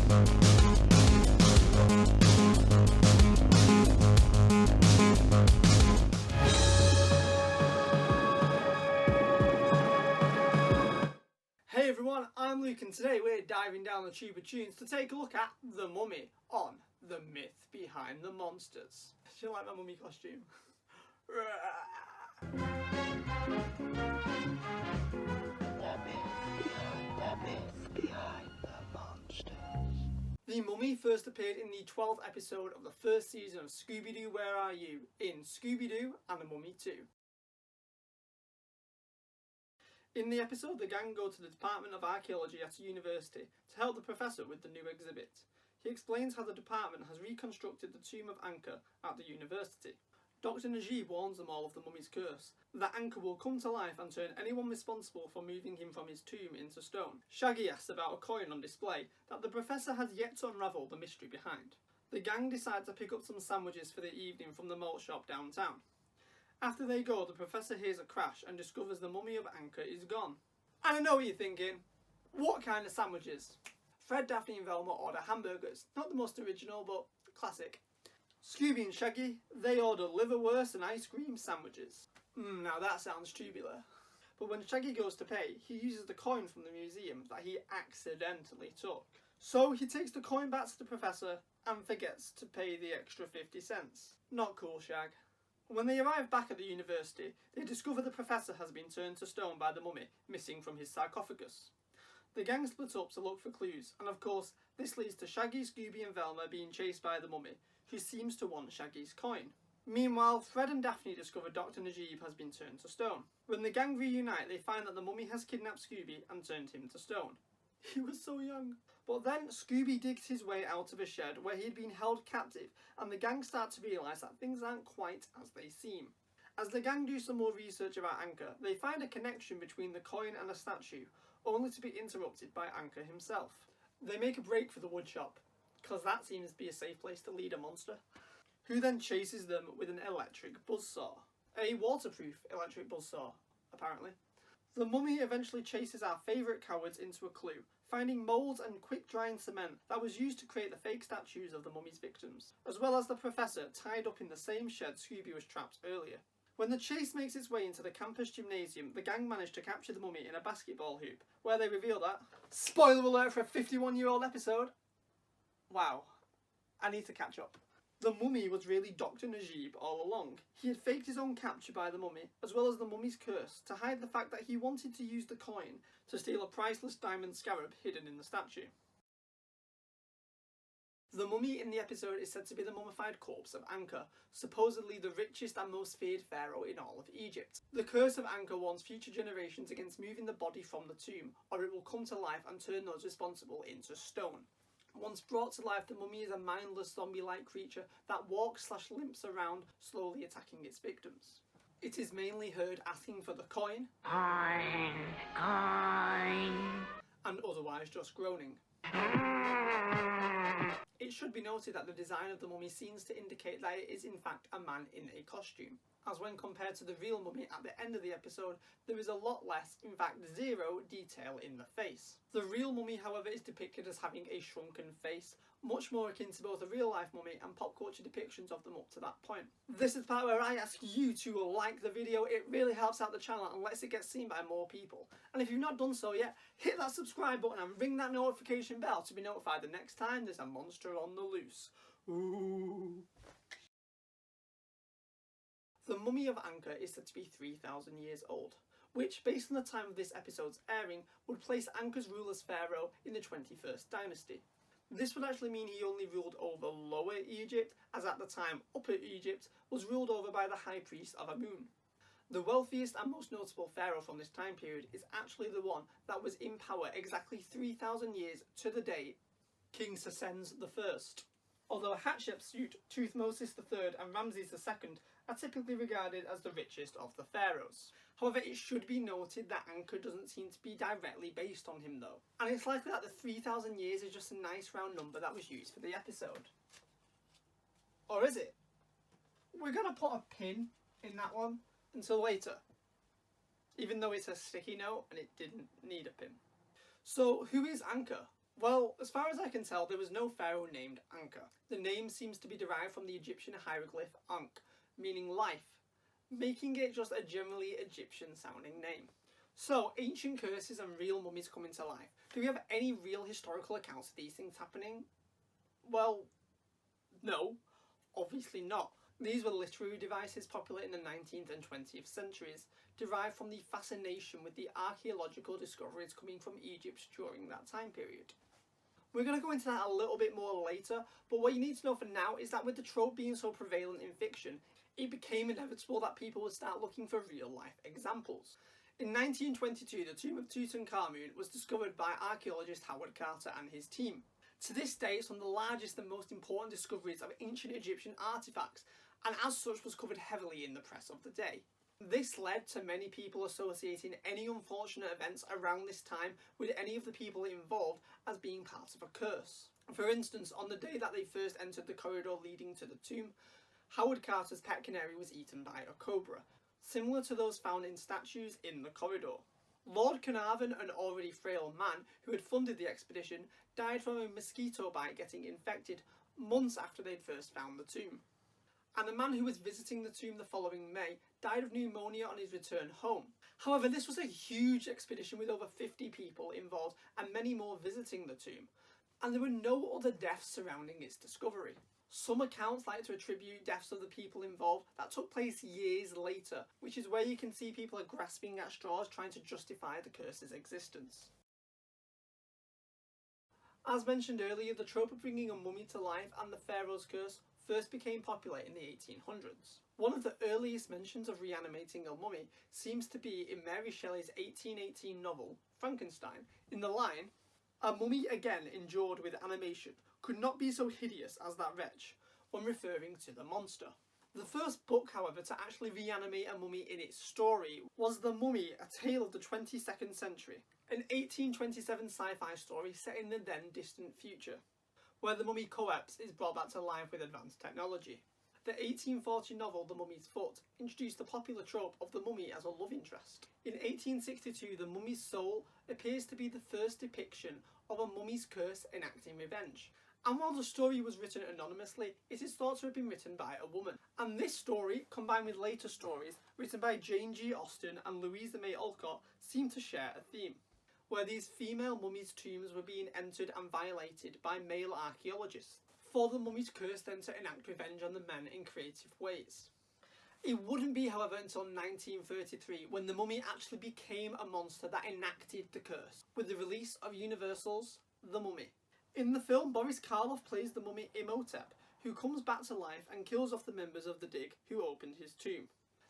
Hey everyone, I'm Luke and today we're diving down the tube of Toons to take a look at The Mummy on The Myth Behind the Monsters. Do you like my mummy costume? The myth behind the monsters. The Mummy first appeared in the 12th episode of the first season of Scooby-Doo, Where Are You? In Scooby-Doo and the Mummy 2. In the episode, the gang go to the Department of Archaeology at a university to help the professor with the new exhibit. He explains how the department has reconstructed the tomb of Ankha at the university. Dr. Najib warns them all of the mummy's curse, that Ankha will come to life and turn anyone responsible for moving him from his tomb into stone. Shaggy asks about a coin on display that the professor has yet to unravel the mystery behind. The gang decide to pick up some sandwiches for the evening from the malt shop downtown. After they go, the professor hears a crash and discovers the Mummy of Ankha is gone. And I know what you're thinking. What kind of sandwiches? Fred, Daphne and Velma order hamburgers. Not the most original, but classic. Scooby and Shaggy, they order liverwurst and ice cream sandwiches. Now that sounds tubular. But when Shaggy goes to pay, he uses the coin from the museum that he accidentally took. So he takes the coin back to the professor and forgets to pay the extra 50 cents. Not cool, Shag. When they arrive back at the university, they discover the professor has been turned to stone by the mummy, missing from his sarcophagus. The gang split up to look for clues, and of course, this leads to Shaggy, Scooby and Velma being chased by the mummy, who seems to want Shaggy's coin. Meanwhile, Fred and Daphne discover Dr. Najib has been turned to stone. When the gang reunite, they find that the mummy has kidnapped Scooby and turned him to stone. He was so young. But then Scooby digs his way out of a shed where he had been held captive, and the gang start to realise that things aren't quite as they seem. As the gang do some more research about Ankha, they find a connection between the coin and a statue, only to be interrupted by Ankha himself. They make a break for the woodshop, because that seems to be a safe place to lead a monster, who then chases them with an electric buzzsaw. A waterproof electric buzzsaw, apparently. The mummy eventually chases our favourite cowards into a clue, finding moulds and quick-drying cement that was used to create the fake statues of the mummy's victims, as well as the professor tied up in the same shed Scooby was trapped earlier. When the chase makes its way into the campus gymnasium, the gang manage to capture the mummy in a basketball hoop, where they reveal that... Spoiler alert for a 51-year-old episode! Wow, I need to catch up. The mummy was really Dr. Najib all along. He had faked his own capture by the mummy, as well as the mummy's curse, to hide the fact that he wanted to use the coin to steal a priceless diamond scarab hidden in the statue. The mummy in the episode is said to be the mummified corpse of Ankha, supposedly the richest and most feared pharaoh in all of Egypt. The curse of Ankha warns future generations against moving the body from the tomb, or it will come to life and turn those responsible into stone. Once brought to life, the mummy is a mindless zombie-like creature that walks/limps around, slowly attacking its victims. It is mainly heard asking for the coin, and otherwise just groaning. It should be noted that the design of the mummy seems to indicate that it is in fact a man in a costume, as when compared to the real mummy at the end of the episode, there is a lot less, in fact zero, detail in the face. The real mummy, however, is depicted as having a shrunken face, much more akin to both a real-life mummy and pop culture depictions of them up to that point. This is the part where I ask you to like the video. It really helps out the channel and lets it get seen by more people. And if you've not done so yet, hit that subscribe button and ring that notification bell to be notified the next time there's a monster on the loose. Ooh. The Mummy of Ankha is said to be 3,000 years old, which, based on the time of this episode's airing, would place Ankha's rule as pharaoh in the 21st dynasty. This would actually mean he only ruled over Lower Egypt, as at the time Upper Egypt was ruled over by the high priest of Amun. The wealthiest and most notable pharaoh from this time period is actually the one that was in power exactly 3,000 years to the day, King Sesens I. Although Hatshepsut, Thutmose III and Ramses II are typically regarded as the richest of the pharaohs. However, it should be noted that Ankha doesn't seem to be directly based on him though, and it's likely that the 3,000 years is just a nice round number that was used for the episode. Or is it? We're gonna put a pin in that one until later, even though it's a sticky note and it didn't need a pin. So who is Ankha? Well, as far as I can tell, there was no pharaoh named Ankha. The name seems to be derived from the Egyptian hieroglyph Ankh, meaning life, making it just a generally Egyptian sounding name. So, ancient curses and real mummies coming to life. Do we have any real historical accounts of these things happening? Well, no, obviously not. These were literary devices popular in the 19th and 20th centuries, derived from the fascination with the archaeological discoveries coming from Egypt during that time period. We're going to go into that a little bit more later, but what you need to know for now is that with the trope being so prevalent in fiction, it became inevitable that people would start looking for real life examples. In 1922, the tomb of Tutankhamun was discovered by archaeologist Howard Carter and his team. To this day, it's one of the largest and most important discoveries of ancient Egyptian artefacts, and as such was covered heavily in the press of the day. This led to many people associating any unfortunate events around this time with any of the people involved as being part of a curse. For instance, on the day that they first entered the corridor leading to the tomb, Howard Carter's pet canary was eaten by a cobra, similar to those found in statues in the corridor. Lord Carnarvon, an already frail man who had funded the expedition, died from a mosquito bite getting infected months after they'd first found the tomb. And the man who was visiting the tomb the following May died of pneumonia on his return home. However, this was a huge expedition with over 50 people involved and many more visiting the tomb, and there were no other deaths surrounding its discovery. Some accounts like to attribute deaths of the people involved that took place years later, which is where you can see people are grasping at straws trying to justify the curse's existence. As mentioned earlier, the trope of bringing a mummy to life and the pharaoh's curse first became popular in the 1800s. One of the earliest mentions of reanimating a mummy seems to be in Mary Shelley's 1818 novel, Frankenstein, in the line, "A mummy again endured with animation could not be so hideous as that wretch," when referring to the monster. The first book, however, to actually reanimate a mummy in its story was The Mummy, A Tale of the 22nd Century, an 1827 sci-fi story set in the then distant future, where the mummy Coeps is brought back to life with advanced technology. The 1840 novel The Mummy's Foot introduced the popular trope of the mummy as a love interest. In 1862, The Mummy's Soul appears to be the first depiction of a mummy's curse enacting revenge. And while the story was written anonymously, it is thought to have been written by a woman. And this story, combined with later stories written by Jane G. Austen and Louisa May Alcott, seem to share a theme, where these female mummies' tombs were being entered and violated by male archaeologists, for the mummy's curse then to enact revenge on the men in creative ways. It wouldn't be, however, until 1933 when the mummy actually became a monster that enacted the curse, with the release of Universal's The Mummy. In the film, Boris Karloff plays the mummy Imhotep, who comes back to life and kills off the members of the dig who opened his tomb.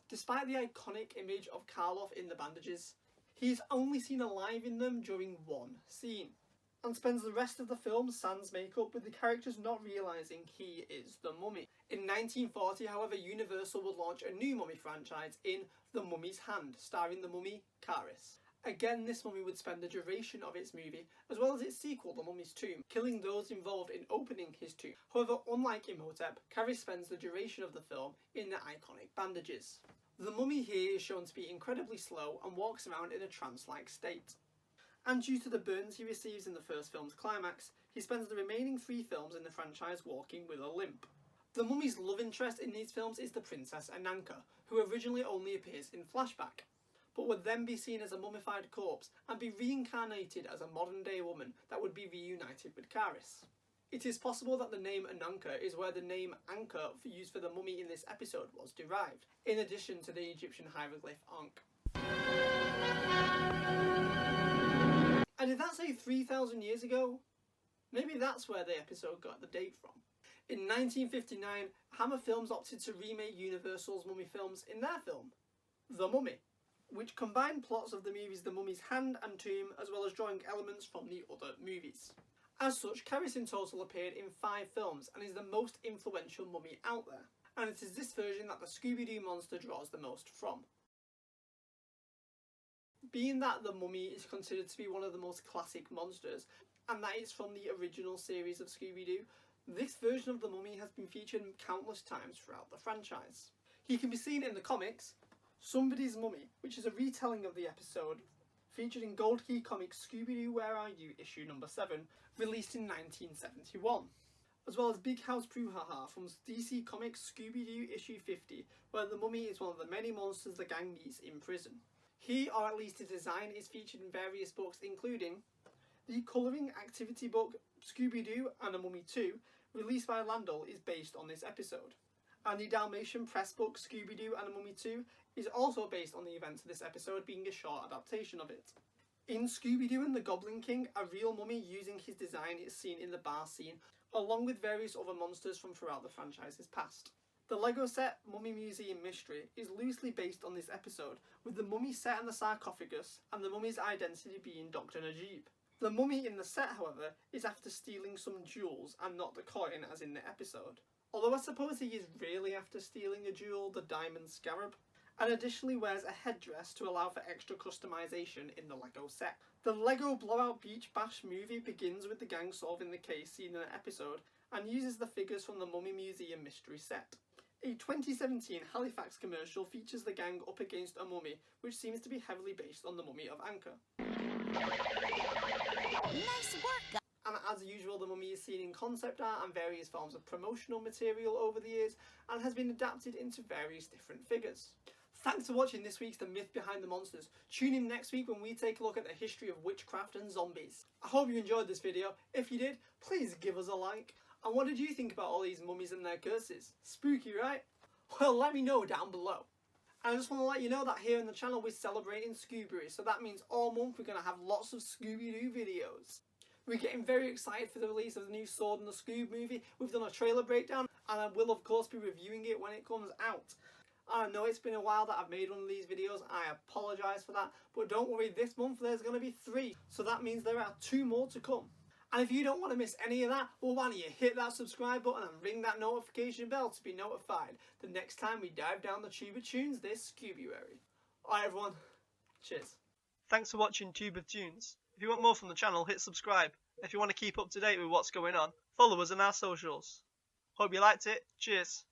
Despite the iconic image of Karloff in the bandages, he is only seen alive in them during one scene, and spends the rest of the film sans makeup, with the characters not realising he is the mummy. In 1940, however, Universal would launch a new mummy franchise in The Mummy's Hand, starring the mummy Charis. Again, this mummy would spend the duration of its movie, as well as its sequel, The Mummy's Tomb, killing those involved in opening his tomb. However, unlike Imhotep, Charis spends the duration of the film in the iconic bandages. The mummy here is shown to be incredibly slow and walks around in a trance-like state. And due to the burns he receives in the first film's climax, he spends the remaining 3 films in the franchise walking with a limp. The mummy's love interest in these films is the Princess Ananka, who originally only appears in flashback, but would then be seen as a mummified corpse and be reincarnated as a modern-day woman that would be reunited with Charis. It is possible that the name Ananka is where the name Ankha used for the mummy in this episode was derived, in addition to the Egyptian hieroglyph Ankh. And did that say 3,000 years ago? Maybe that's where the episode got the date from. In 1959, Hammer Films opted to remake Universal's mummy films in their film, The Mummy, which combined plots of the movies The Mummy's Hand and Tomb, as well as drawing elements from the other movies. As such, Charis in total appeared in 5 films and is the most influential mummy out there, and it is this version that the Scooby-Doo monster draws the most from. Being that the mummy is considered to be one of the most classic monsters, and that it's from the original series of Scooby-Doo, this version of the mummy has been featured countless times throughout the franchise. He can be seen in the comics Somebody's Mummy, which is a retelling of the episode, featured in Gold Key Comics' Scooby-Doo Where Are You issue number 7, released in 1971. As well as Big House Brouhaha from DC Comics' Scooby-Doo issue 50, where the mummy is one of the many monsters the gang meets in prison. He, or at least his design, is featured in various books including the colouring activity book Scooby-Doo and a Mummy 2, released by Landell, is based on this episode. And the Dalmatian press book Scooby-Doo and a Mummy 2 is also based on the events of this episode, being a short adaptation of it. In Scooby-Doo and the Goblin King, a real mummy using his design is seen in the bar scene, along with various other monsters from throughout the franchise's past. The Lego set Mummy Museum Mystery is loosely based on this episode, with the mummy set in the sarcophagus and the mummy's identity being Dr. Najib. The mummy in the set, however, is after stealing some jewels and not the coin as in the episode. Although I suppose he is really after stealing a jewel, the diamond scarab, and additionally wears a headdress to allow for extra customization in the Lego set. The Lego Blowout Beach Bash movie begins with the gang solving the case seen in the episode and uses the figures from the Mummy Museum Mystery set. A 2017 Halifax commercial features the gang up against a mummy, which seems to be heavily based on the Mummy of Ankha. Nice work, And as usual, the mummy is seen in concept art and various forms of promotional material over the years, and has been adapted into various different figures. Thanks for watching this week's The Myth Behind the Monsters. Tune in next week when we take a look at the history of witchcraft and zombies. I hope you enjoyed this video. If you did, please give us a like. And what did you think about all these mummies and their curses? Spooky, right? Well, let me know down below. And I just want to let you know that here on the channel we're celebrating Scoobuary, so that means all month we're going to have lots of Scooby-Doo videos. We're getting very excited for the release of the new Sword and the Scoob movie. We've done a trailer breakdown, and I will of course be reviewing it when it comes out. I know it's been a while that I've made one of these videos, I apologise for that, but don't worry, this month there's going to be 3, so that means there are 2 more to come. And if you don't want to miss any of that, well, why don't you hit that subscribe button and ring that notification bell to be notified the next time we dive down the tube of tunes this Scoobuary. Alright everyone, cheers. Thanks for watching Tube of Tunes. If you want more from the channel, hit subscribe. If you want to keep up to date with what's going on, follow us on our socials. Hope you liked it. Cheers.